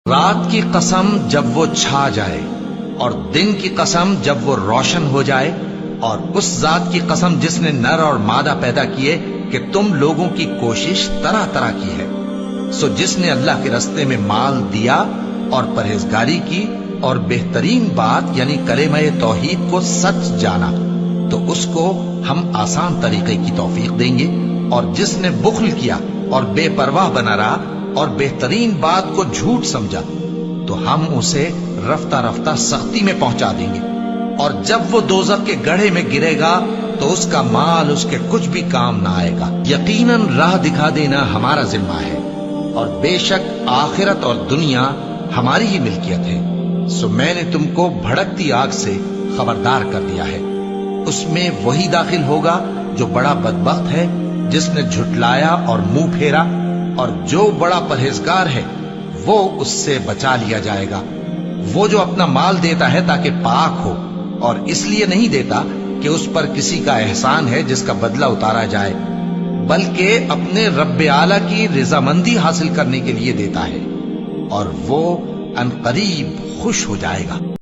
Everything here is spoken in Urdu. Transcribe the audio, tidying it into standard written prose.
رات کی قسم جب وہ چھا جائے اور دن کی قسم جب وہ روشن ہو جائے، اور اس ذات کی قسم جس نے نر اور مادہ پیدا کیے کہ تم لوگوں کی کوشش طرح طرح کی ہے۔ سو جس نے اللہ کے رستے میں مال دیا اور پرہیزگاری کی اور بہترین بات یعنی کلمہ توحید کو سچ جانا، تو اس کو ہم آسان طریقے کی توفیق دیں گے، اور جس نے بخل کیا اور بے پرواہ بنا رہا اور بہترین بات کو جھوٹ سمجھا، تو ہم اسے رفتہ رفتہ سختی میں پہنچا دیں گے، اور جب وہ دوزخ کے گڑھے میں گرے گا تو اس کا مال اس کے کچھ بھی کام نہ آئے گا۔ یقیناً راہ دکھا دینا ہمارا ذمہ ہے، اور بے شک آخرت اور دنیا ہماری ہی ملکیت ہے۔ سو میں نے تم کو بھڑکتی آگ سے خبردار کر دیا ہے، اس میں وہی داخل ہوگا جو بڑا بدبخت ہے، جس نے جھٹلایا اور منہ پھیرا، اور جو بڑا پرہیزگار ہے وہ اس سے بچا لیا جائے گا۔ وہ جو اپنا مال دیتا ہے تاکہ پاک ہو، اور اس لیے نہیں دیتا کہ اس پر کسی کا احسان ہے جس کا بدلہ اتارا جائے، بلکہ اپنے رب اعلیٰ کی رضامندی حاصل کرنے کے لیے دیتا ہے، اور وہ عنقریب خوش ہو جائے گا۔